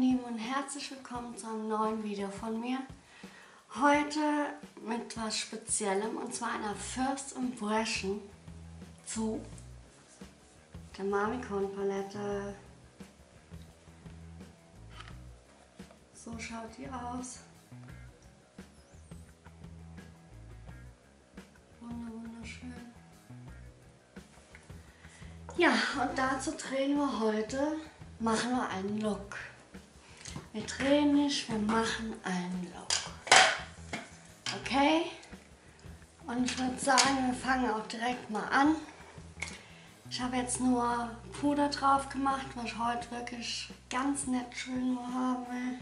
Lieben und herzlich willkommen zu einem neuen Video von mir. Heute mit was Speziellem und zwar einer First Impression zu der Mamikon Palette. So schaut die aus. Wunderschön. Ja, und dazu drehen wir heute, machen wir einen Look. Wir drehen nicht, wir machen einen Look. Okay? Und ich würde sagen, wir fangen auch direkt mal an. Ich habe jetzt nur Puder drauf gemacht, weil ich heute wirklich ganz nett schön haben will.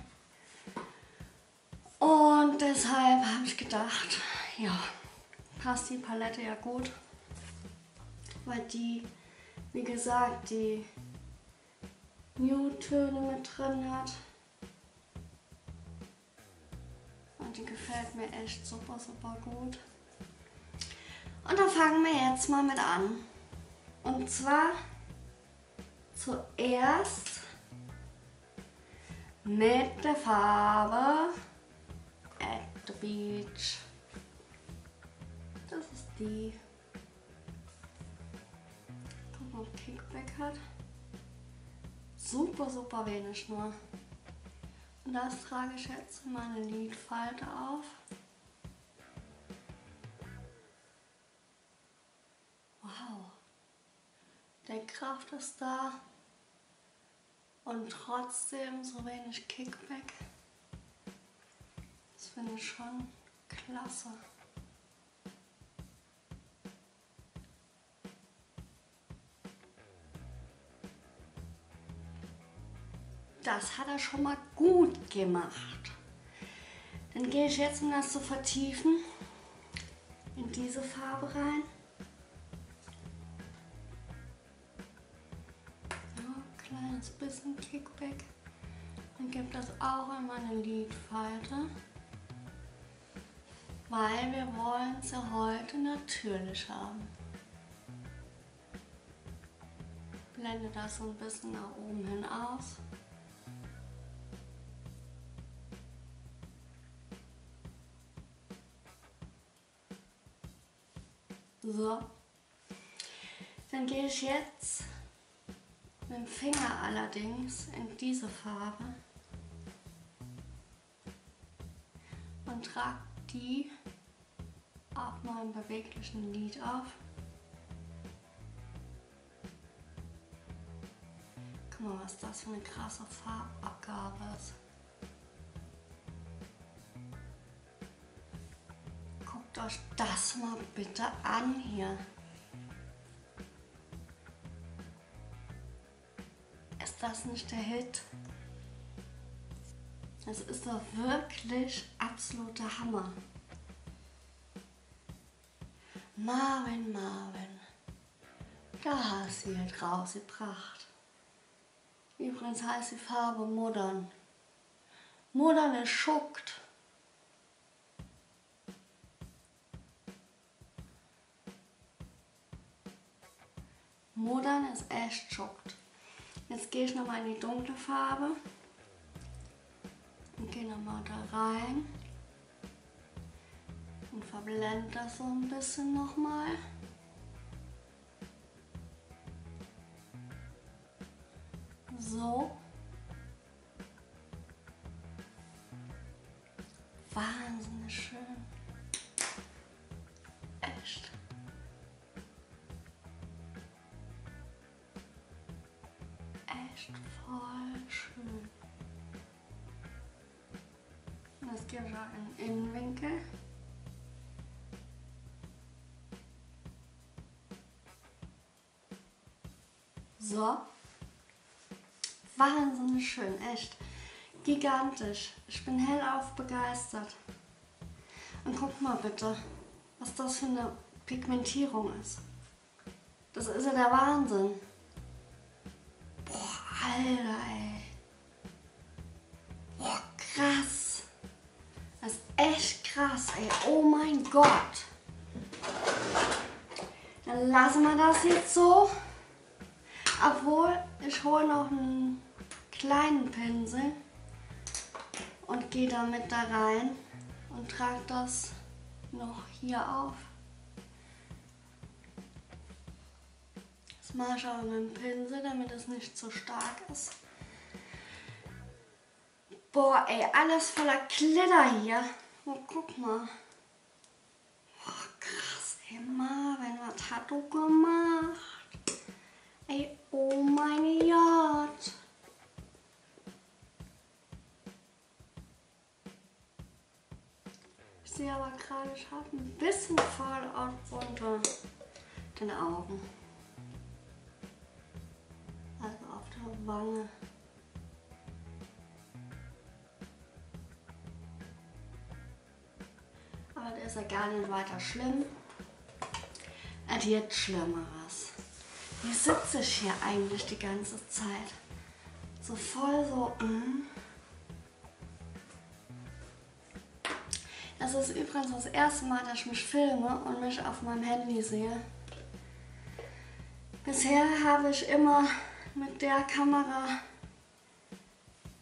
Und deshalb habe ich gedacht, ja, passt die Palette ja gut, weil die, wie gesagt, die Nude-Töne mit drin hat. Und die gefällt mir echt super gut. Und da fangen wir jetzt mal mit an. Und zwar zuerst mit der Farbe At the Beach. Das ist die. Guck mal, ob Kickback hat. Super wenig nur. Und das trage ich jetzt in meine Lidfalte auf. Wow. Der Kraft ist da. Und trotzdem so wenig Kickback. Das finde ich schon klasse. Das hat er schon mal gut gemacht. Dann gehe ich jetzt, um das zu vertiefen, in diese Farbe rein. Ja, kleines bisschen Kickback. Und gebe das auch in meine Lidfalte. Weil wir wollen es ja heute natürlich haben. Blende das so ein bisschen nach oben hin aus. So, dann gehe ich jetzt mit dem Finger allerdings in diese Farbe und trage die auf meinem beweglichen Lid auf. Guck mal, was das für eine krasse Farbabgabe ist. Guckt euch das mal bitte an hier. Ist das nicht der Hit? Das ist doch wirklich absoluter Hammer. Marvin, da hast du hier rausgebracht. Übrigens heißt die Farbe Modern. Modern ist schuckt. Modern ist echt schuckt. Jetzt gehe ich nochmal in die dunkle Farbe und gehe nochmal da rein und verblende das so ein bisschen nochmal. So. Wahnsinnig schön. Echt. Voll schön. Und das gebe ich auch in den Innenwinkel. So. Wahnsinnig schön, echt. Gigantisch. Ich bin hellauf begeistert. Und guck mal bitte, was das für eine Pigmentierung ist. Das ist ja der Wahnsinn. Alter, ey. Boah, krass. Das ist echt krass, ey. Oh mein Gott. Dann lassen wir das jetzt so. Obwohl, ich hole noch einen kleinen Pinsel und gehe damit da rein und trage das noch hier auf. Das mache ich aber mit dem Pinsel, damit es nicht so stark ist. Boah, ey, alles voller Glitter hier. Oh, guck mal. Oh, krass, ey, Marvin, was hat du gemacht? Ey, oh mein Gott. Ich sehe aber gerade, ich habe ein bisschen Fallout unter den Augen. Also auf der Wange. Aber das ist ja gar nicht weiter schlimm. Es gibt Schlimmeres. Wie sitze ich hier eigentlich die ganze Zeit? So voll so. Das ist übrigens das erste Mal, dass ich mich filme und mich auf meinem Handy sehe. Bisher habe ich immer mit der Kamera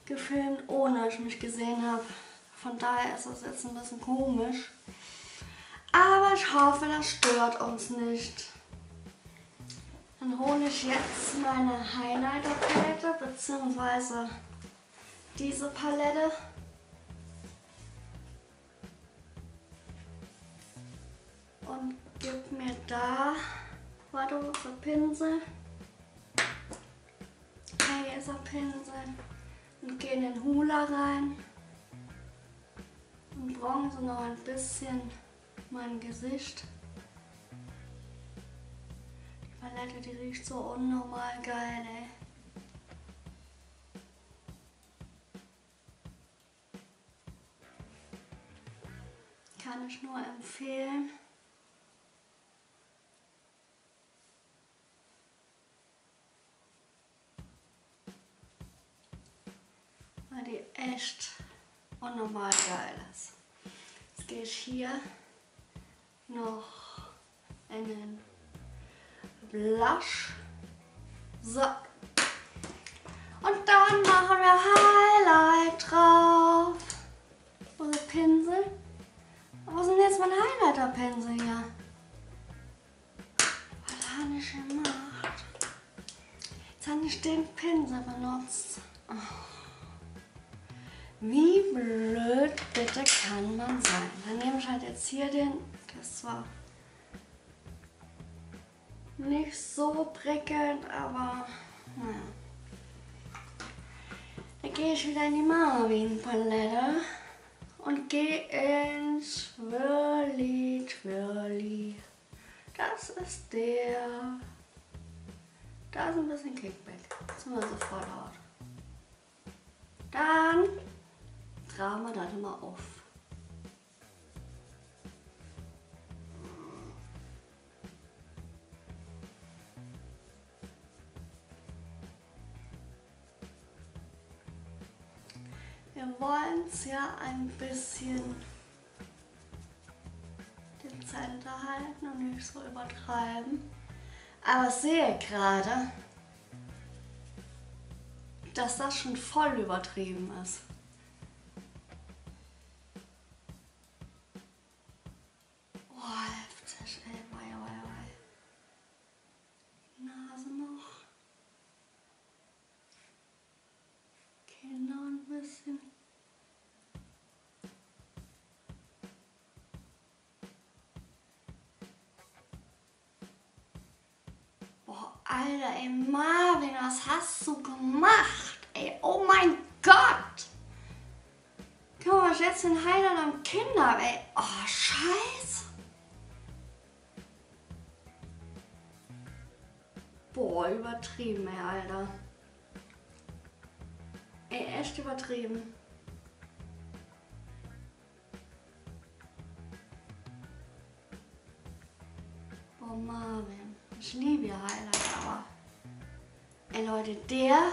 gefilmt, ohne dass ich mich gesehen habe. Von daher ist das jetzt ein bisschen komisch. Aber ich hoffe, das stört uns nicht. Dann hole ich jetzt meine Highlighter-Palette bzw. diese Palette. Und gib mir da, warte, was für Pinsel. Hier ist der Pinsel. Und gehe in den Hula rein. Und bronze noch ein bisschen mein Gesicht. Die Palette, die riecht so unnormal geil, ey. Kann ich nur empfehlen. Weil die echt unnormal geil ist. Jetzt gehe ich hier noch in den Blush. So. Und dann machen wir Highlight drauf. Wo ist der Pinsel? Wo sind jetzt meine Highlighter-Pinsel hier? Was habe ich gemacht? Jetzt habe ich den Pinsel benutzt. Oh. Wie blöd bitte kann man sein? Dann nehme ich halt jetzt hier den, das war nicht so prickelnd, aber naja. Dann gehe ich wieder in die Marvin-Palette und gehe in Twirly Twirly. Das ist der. Da ist ein bisschen Kickback. Das sind wir sofort out. Dann tragen wir das mal auf. Wir wollen es ja ein bisschen dezenter halten und nicht so übertreiben. Aber ich sehe gerade, dass das schon voll übertrieben ist. Oh, heftig, ey, wei. Nase noch. Kinder ein bisschen. Boah, Alter, ey, Marvin, was hast du gemacht? Ey, oh mein Gott! Guck mal, was ich jetzt den Highlight am Kinn habe, ey. Oh, scheiße. Boah, übertrieben, ey, Alter. Ey, echt übertrieben. Boah, Marvin. Ich liebe ja Highlight, aber... Ey, Leute, der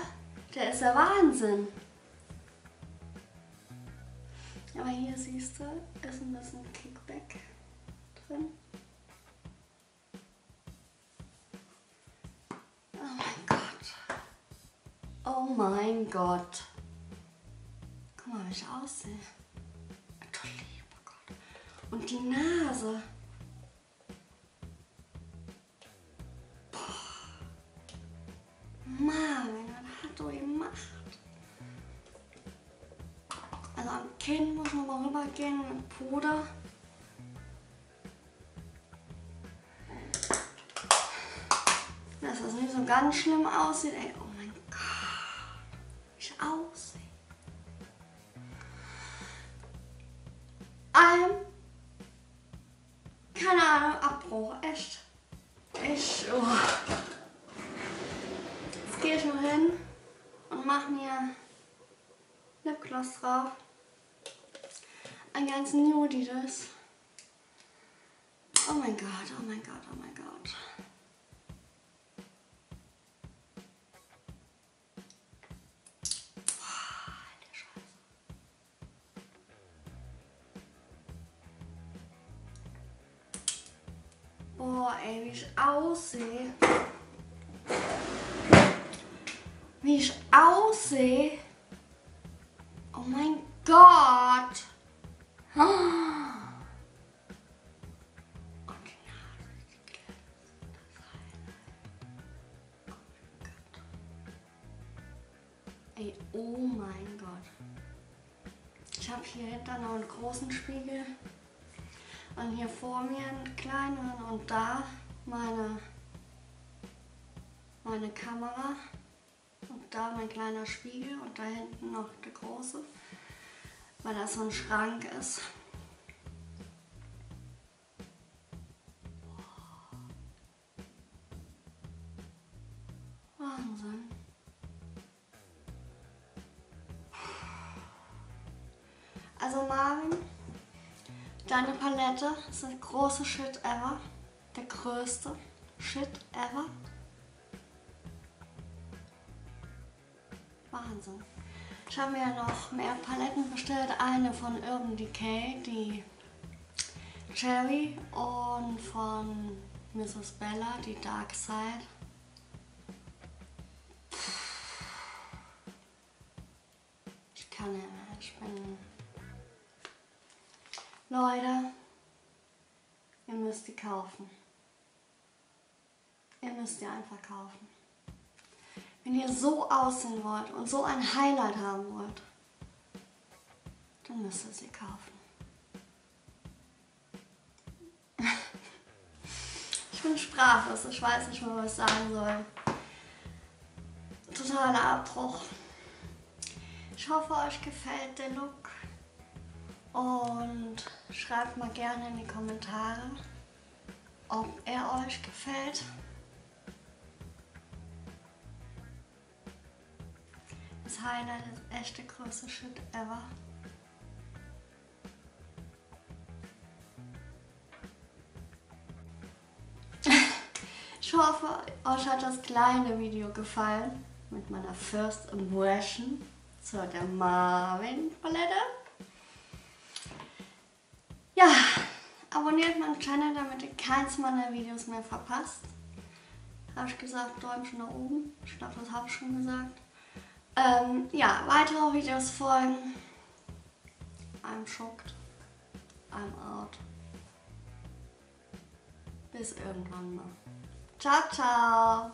ist der Wahnsinn. Aber hier siehst du, ist ein bisschen Kickback drin. Oh mein Gott. Oh mein Gott. Guck mal, wie ich aussehe. Du lieber Gott. Und die Nase. Boah. Marvin, was hat du gemacht? Also am Kinn muss man mal rübergehen mit Puder. Dass das nicht so ganz schlimm aussieht. Ey, oh mein Gott, wie ich aussehe. Keine Ahnung, Abbruch, echt. Jetzt gehe ich mal hin und mache mir Lipgloss drauf. Ein ganz Nudie das. Oh mein Gott, oh mein Gott, oh mein Gott. Boah, ey, wie ich aussehe. Wie ich aussehe. Oh mein Gott. Und die Nase, die glänzt. Ey, oh mein Gott. Ich habe hier hinter noch einen großen Spiegel. Und hier vor mir einen kleinen und da meine Kamera. Und da mein kleiner Spiegel und da hinten noch der große, weil das so ein Schrank ist. Wahnsinn. Also Marvin, deine Palette ist der große Shit ever. Der größte Shit ever. Wahnsinn. Ich habe mir noch mehr Paletten bestellt. Eine von Urban Decay, die Cherry, und von Mrs. Bella, die Dark Side. Ich kann nicht mehr. Ich bin... Leute, ihr müsst die kaufen. Ihr müsst die einfach kaufen. Wenn ihr so aussehen wollt und so ein Highlight haben wollt, dann müsst ihr sie kaufen. Ich bin sprachlos, ich weiß nicht mehr, was ich sagen soll. Totaler Abbruch. Ich hoffe, euch gefällt der Look. Und schreibt mal gerne in die Kommentare, ob er euch gefällt. Das Highlight ist echt der größte Shit ever. Ich hoffe, euch hat das kleine Video gefallen mit meiner First Impression zu der Marvin Palette. Ja, abonniert meinen Channel, damit ihr keins meiner Videos mehr verpasst. Habe ich gesagt, Däumchen nach oben. Ich glaube, das habe ich schon gesagt. Ja, weitere Videos folgen. I'm shocked. I'm out. Bis irgendwann mal. Ciao, ciao.